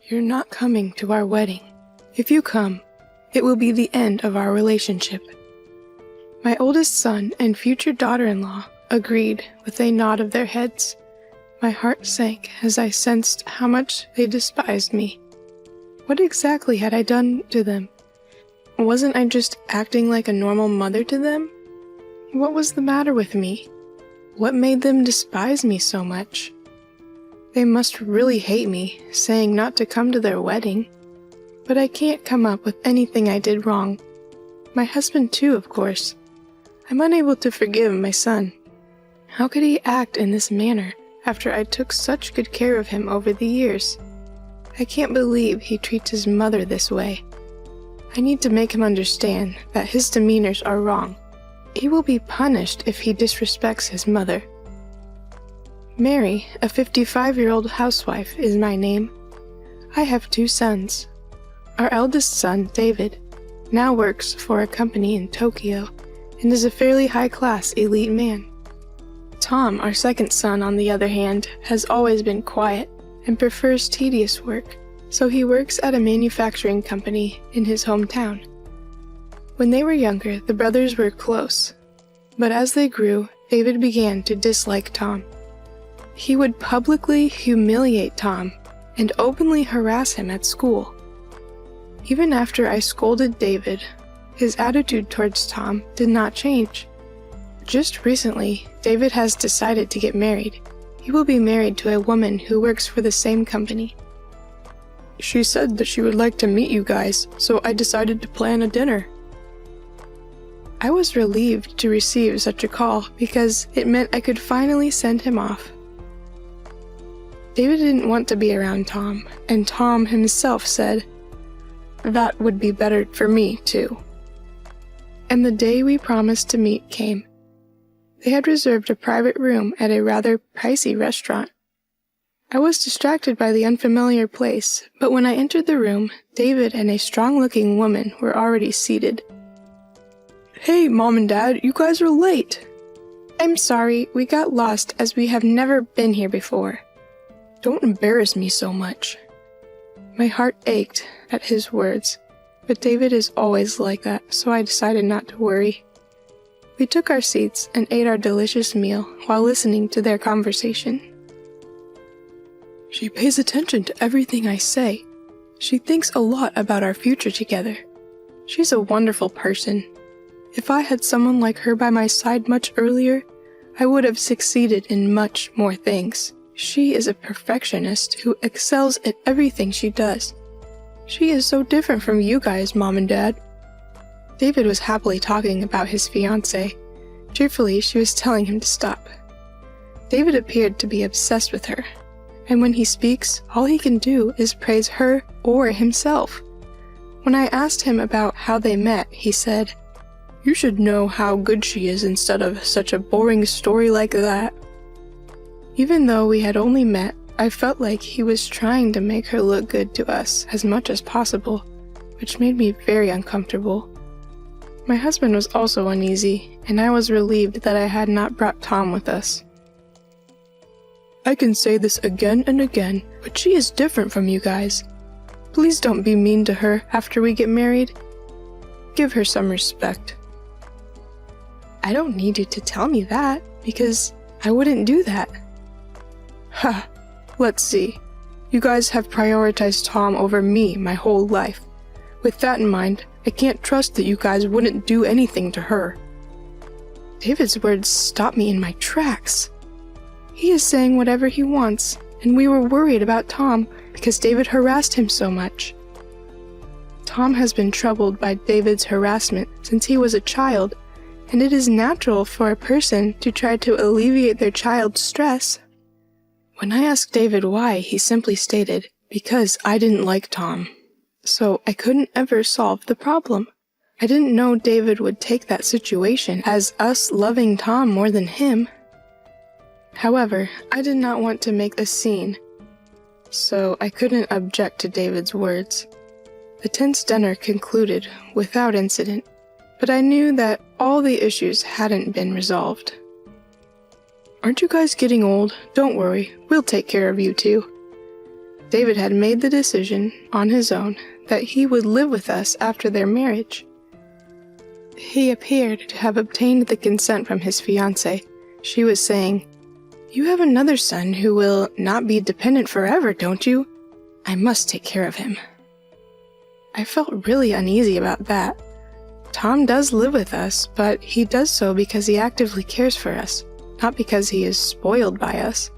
You're not coming to our wedding. If you come, it will be the end of our relationship." My oldest son and future daughter-in-law agreed with a nod of their heads. My heart sank as I sensed how much they despised me. What exactly had I done to them? Wasn't I just acting like a normal mother to them? What was the matter with me? What made them despise me so much? They must really hate me, saying not to come to their wedding. But I can't come up with anything I did wrong. My husband too, of course. I'm unable to forgive my son. How could he act in this manner after I took such good care of him over the years? I can't believe he treats his mother this way. I need to make him understand that his demeanors are wrong. He will be punished if he disrespects his mother. Mary, a 55-year-old housewife, is my name. I have 2 sons. Our eldest son, David, now works for a company in Tokyo and is a fairly high-class elite man. Tom, our second son, on the other hand, has always been quiet and prefers tedious work, so he works at a manufacturing company in his hometown. When they were younger, the brothers were close, but as they grew, David began to dislike Tom. He would publicly humiliate Tom and openly harass him at school. Even after I scolded David, his attitude towards Tom did not change. Just recently, David has decided to get married. He will be married to a woman who works for the same company. She said that she would like to meet you guys, so I decided to plan a dinner. I was relieved to receive such a call because it meant I could finally send him off. David didn't want to be around Tom, and Tom himself said, "That would be better for me, too." And the day we promised to meet came. They had reserved a private room at a rather pricey restaurant. I was distracted by the unfamiliar place, but when I entered the room, David and a strong-looking woman were already seated. "Hey, Mom and Dad, you guys are late." "I'm sorry, we got lost as we have never been here before." "Don't embarrass me so much." My heart ached at his words, but David is always like that, so I decided not to worry. We took our seats and ate our delicious meal while listening to their conversation. "She pays attention to everything I say. She thinks a lot about our future together. She's a wonderful person. If I had someone like her by my side much earlier, I would have succeeded in much more things. She is a perfectionist who excels at everything she does. She is so different from you guys, Mom and Dad." David was happily talking about his fiancée. Cheerfully, she was telling him to stop. David appeared to be obsessed with her, and when he speaks, all he can do is praise her or himself. When I asked him about how they met, he said, "You should know how good she is instead of such a boring story like that." Even though we had only met, I felt like he was trying to make her look good to us as much as possible, which made me very uncomfortable. My husband was also uneasy, and I was relieved that I had not brought Tom with us. "I can say this again and again, but she is different from you guys. Please don't be mean to her after we get married. Give her some respect." "I don't need you to tell me that, because I wouldn't do that." "Ha, let's see. You guys have prioritized Tom over me my whole life. With that in mind, I can't trust that you guys wouldn't do anything to her." David's words stopped me in my tracks. He is saying whatever he wants, and we were worried about Tom because David harassed him so much. Tom has been troubled by David's harassment since he was a child, and it is natural for a person to try to alleviate their child's stress. When I asked David why, he simply stated, "Because I didn't like Tom. So I couldn't ever solve the problem." I didn't know David would take that situation as us loving Tom more than him. However, I did not want to make a scene, so I couldn't object to David's words. The tense dinner concluded without incident, but I knew that all the issues hadn't been resolved. "Aren't you guys getting old? Don't worry, we'll take care of you too." David had made the decision, on his own, that he would live with us after their marriage. He appeared to have obtained the consent from his fiancée. She was saying, "You have another son who will not be dependent forever, don't you? I must take care of him." I felt really uneasy about that. Tom does live with us, but he does so because he actively cares for us, not because he is spoiled by us.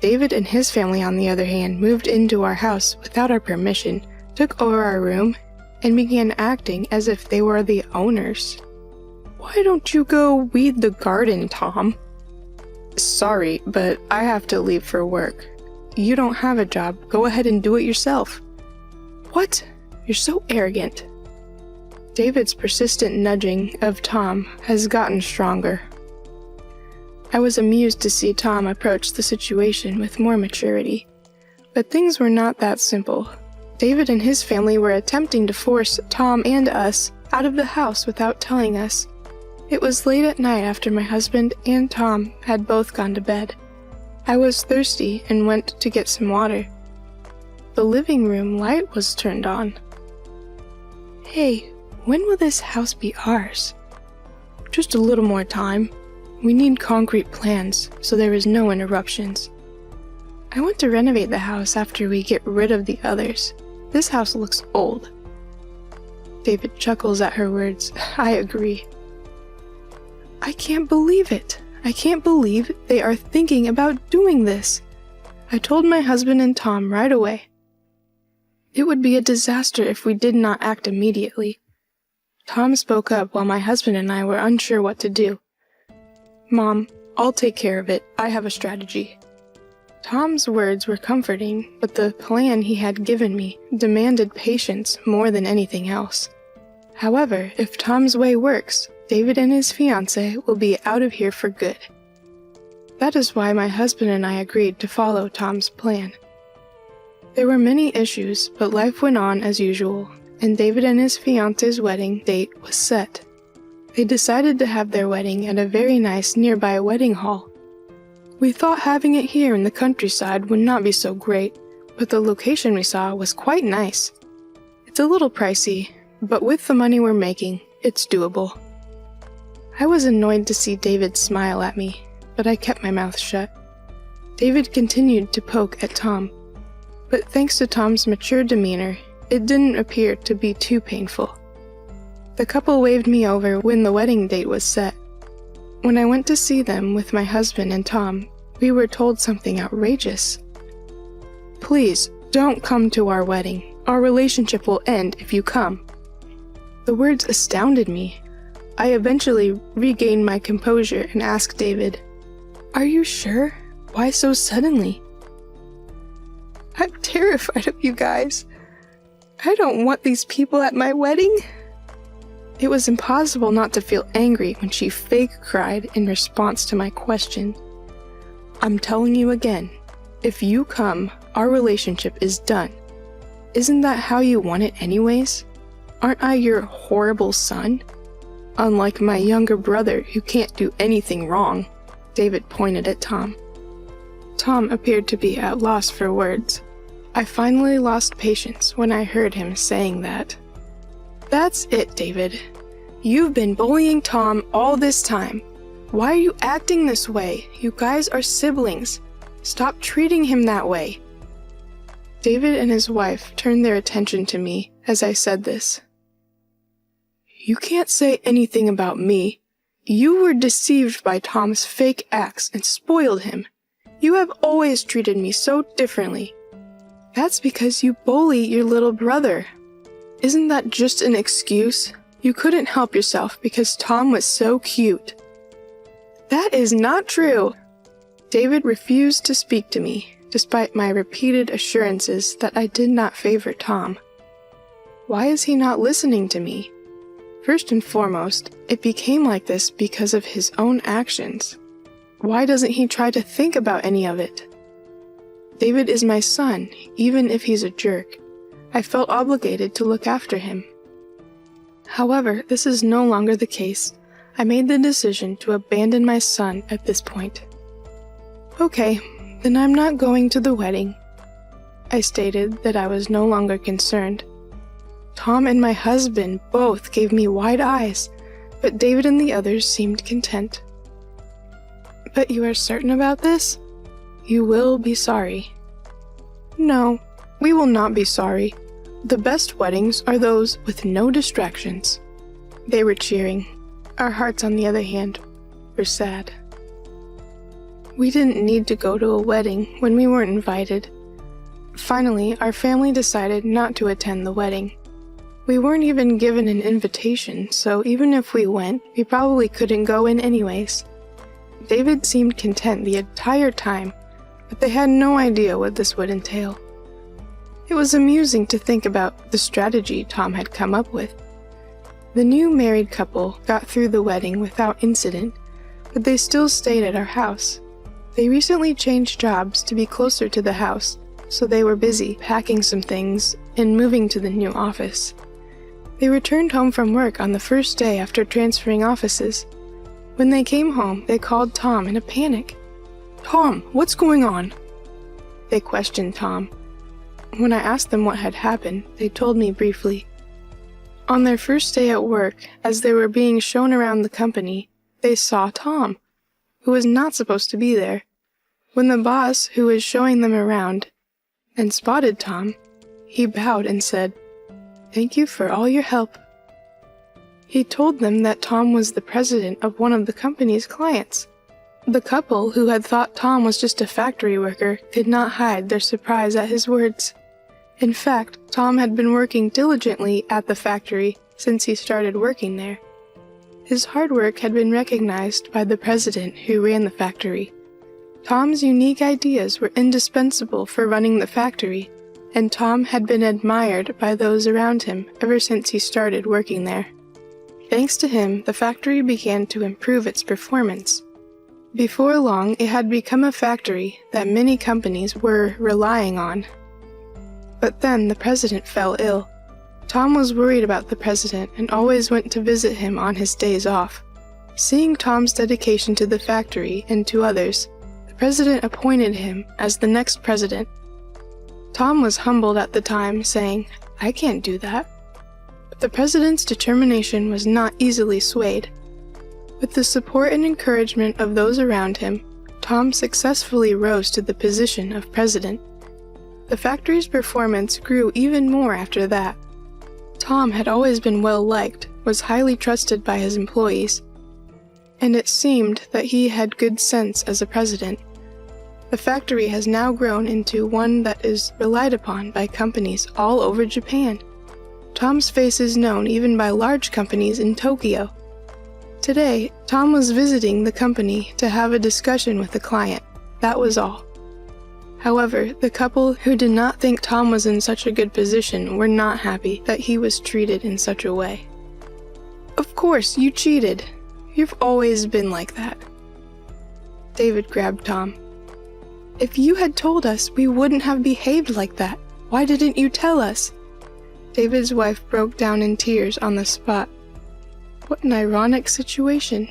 David and his family, on the other hand, moved into our house without our permission, took over our room, and began acting as if they were the owners. "Why don't you go weed the garden, Tom?" "Sorry, but I have to leave for work." "You don't have a job. Go ahead and do it yourself." "What? You're so arrogant." David's persistent nudging of Tom has gotten stronger. I was amused to see Tom approach the situation with more maturity. But things were not that simple. David and his family were attempting to force Tom and us out of the house without telling us. It was late at night after my husband and Tom had both gone to bed. I was thirsty and went to get some water. The living room light was turned on. "Hey, when will this house be ours?" "Just a little more time. We need concrete plans, so there is no interruptions. I want to renovate the house after we get rid of the others. This house looks old." David chuckles at her words. I agree. "I can't believe it. I can't believe they are thinking about doing this. I told my husband and Tom right away. It would be a disaster if we did not act immediately." Tom spoke up while my husband and I were unsure what to do. "Mom, I'll take care of it. I have a strategy." Tom's words were comforting, but the plan he had given me demanded patience more than anything else. However, if Tom's way works, David and his fiancée will be out of here for good. That is why my husband and I agreed to follow Tom's plan. There were many issues, but life went on as usual, and David and his fiancée's wedding date was set. They decided to have their wedding at a very nice nearby wedding hall. We thought having it here in the countryside would not be so great, but the location we saw was quite nice. It's a little pricey, but with the money we're making, it's doable. I was annoyed to see David smile at me, but I kept my mouth shut. David continued to poke at Tom, but thanks to Tom's mature demeanor, it didn't appear to be too painful. The couple waved me over when the wedding date was set. When I went to see them with my husband and Tom, we were told something outrageous. "Please, don't come to our wedding. Our relationship will end if you come." The words astounded me. I eventually regained my composure and asked David, "Are you sure? Why so suddenly?" "I'm terrified of you guys. I don't want these people at my wedding." It was impossible not to feel angry when she fake cried in response to my question. "I'm telling you again, if you come, our relationship is done. Isn't that how you want it anyways? Aren't I your horrible son? Unlike my younger brother who can't do anything wrong." David pointed at Tom. Tom appeared to be at loss for words. I finally lost patience when I heard him saying that. "That's it, David. You've been bullying Tom all this time. Why are you acting this way? You guys are siblings. Stop treating him that way." David and his wife turned their attention to me as I said this. "You can't say anything about me. You were deceived by Tom's fake acts and spoiled him. You have always treated me so differently. That's because you bully your little brother. Isn't that just an excuse? You couldn't help yourself because Tom was so cute." "That is not true." David refused to speak to me, despite my repeated assurances that I did not favor Tom. Why is he not listening to me? First and foremost, it became like this because of his own actions. Why doesn't he try to think about any of it? David is my son, even if he's a jerk. I felt obligated to look after him. However, this is no longer the case. I made the decision to abandon my son at this point. Okay, then I'm not going to the wedding. I stated that I was no longer concerned. Tom and my husband both gave me wide eyes, but David and the others seemed content. "But you are certain about this? You will be sorry." "No, we will not be sorry. The best weddings are those with no distractions." They were cheering. Our hearts, on the other hand, were sad. We didn't need to go to a wedding when we weren't invited. Finally, our family decided not to attend the wedding. We weren't even given an invitation, so even if we went, we probably couldn't go in anyways. David seemed content the entire time, but they had no idea what this would entail. It was amusing to think about the strategy Tom had come up with. The new married couple got through the wedding without incident, but they still stayed at our house. They recently changed jobs to be closer to the house, so they were busy packing some things and moving to the new office. They returned home from work on the first day after transferring offices. When they came home, they called Tom in a panic. "Tom, what's going on?" They questioned Tom. When I asked them what had happened, they told me briefly. On their first day at work, as they were being shown around the company, they saw Tom, who was not supposed to be there. When the boss, who was showing them around, and spotted Tom, he bowed and said, "Thank you for all your help." He told them that Tom was the president of one of the company's clients. The couple, who had thought Tom was just a factory worker, could not hide their surprise at his words. In fact, Tom had been working diligently at the factory since he started working there. His hard work had been recognized by the president who ran the factory. Tom's unique ideas were indispensable for running the factory, and Tom had been admired by those around him ever since he started working there. Thanks to him, the factory began to improve its performance. Before long, it had become a factory that many companies were relying on. But then the president fell ill. Tom was worried about the president and always went to visit him on his days off. Seeing Tom's dedication to the factory and to others, the president appointed him as the next president. Tom was humbled at the time, saying, "I can't do that." But the president's determination was not easily swayed. With the support and encouragement of those around him, Tom successfully rose to the position of president. The factory's performance grew even more after that. Tom had always been well-liked, was highly trusted by his employees, and it seemed that he had good sense as a president. The factory has now grown into one that is relied upon by companies all over Japan. Tom's face is known even by large companies in Tokyo. Today, Tom was visiting the company to have a discussion with the client. That was all. However, the couple who did not think Tom was in such a good position were not happy that he was treated in such a way. "Of course, you cheated. You've always been like that." David grabbed Tom. "If you had told us, we wouldn't have behaved like that. Why didn't you tell us?" David's wife broke down in tears on the spot. What an ironic situation.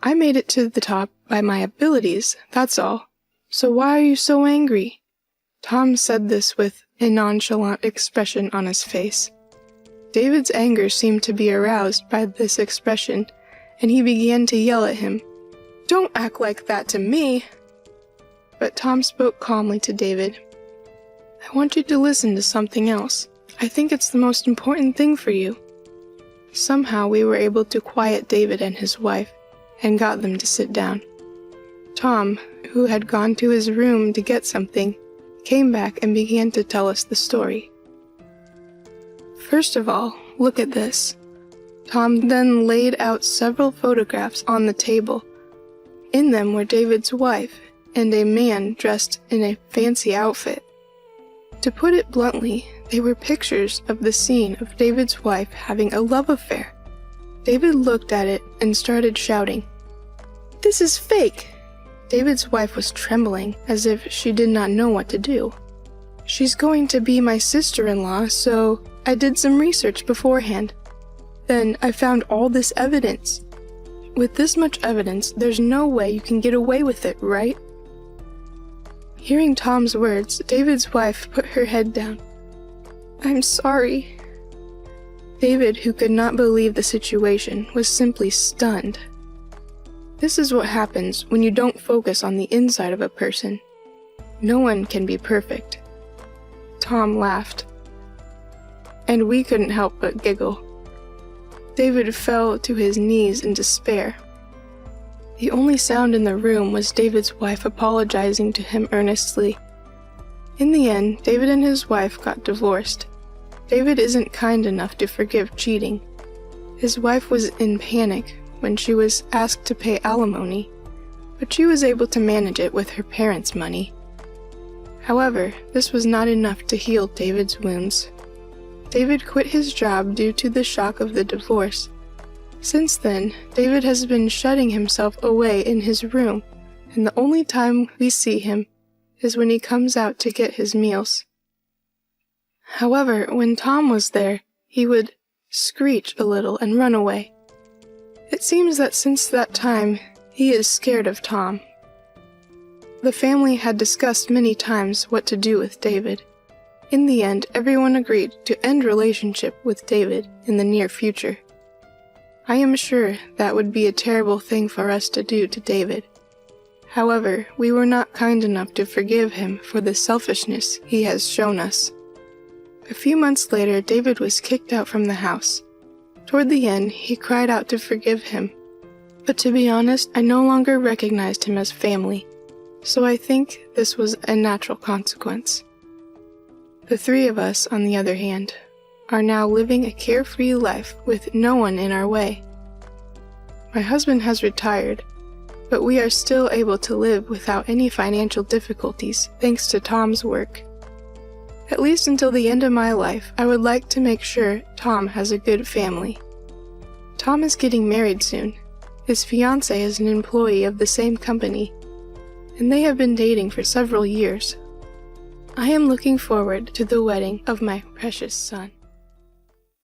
"I made it to the top by my abilities, that's all. So why are you so angry?" Tom said this with a nonchalant expression on his face. David's anger seemed to be aroused by this expression, and he began to yell at him. "Don't act like that to me!" But Tom spoke calmly to David. "I want you to listen to something else. I think it's the most important thing for you." Somehow we were able to quiet David and his wife, and got them to sit down. Tom, who had gone to his room to get something, came back and began to tell us the story. "First of all, look at this." Tom then laid out several photographs on the table. In them were David's wife and a man dressed in a fancy outfit. To put it bluntly, they were pictures of the scene of David's wife having a love affair. David looked at it and started shouting, "This is fake!" David's wife was trembling, as if she did not know what to do. "She's going to be my sister-in-law, so I did some research beforehand. Then I found all this evidence. With this much evidence, there's no way you can get away with it, right?" Hearing Tom's words, David's wife put her head down. "I'm sorry." David, who could not believe the situation, was simply stunned. This is what happens when you don't focus on the inside of a person. No one can be perfect. Tom laughed, and we couldn't help but giggle. David fell to his knees in despair. The only sound in the room was David's wife apologizing to him earnestly. In the end, David and his wife got divorced. David isn't kind enough to forgive cheating. His wife was in panic when she was asked to pay alimony, but she was able to manage it with her parents' money. However, this was not enough to heal David's wounds. David quit his job due to the shock of the divorce. Since then, David has been shutting himself away in his room, and the only time we see him is when he comes out to get his meals. However, when Tom was there, he would screech a little and run away. It seems that since that time, he is scared of Tom. The family had discussed many times what to do with David. In the end, everyone agreed to end relationship with David in the near future. I am sure that would be a terrible thing for us to do to David. However, we were not kind enough to forgive him for the selfishness he has shown us. A few months later, David was kicked out from the house. Toward the end, he cried out to forgive him. But to be honest, I no longer recognized him as family, so I think this was a natural consequence. The three of us, on the other hand, are now living a carefree life with no one in our way. My husband has retired, but we are still able to live without any financial difficulties thanks to Tom's work. At least until the end of my life, I would like to make sure Tom has a good family. Tom is getting married soon. His fiancée is an employee of the same company, and they have been dating for several years. I am looking forward to the wedding of my precious son.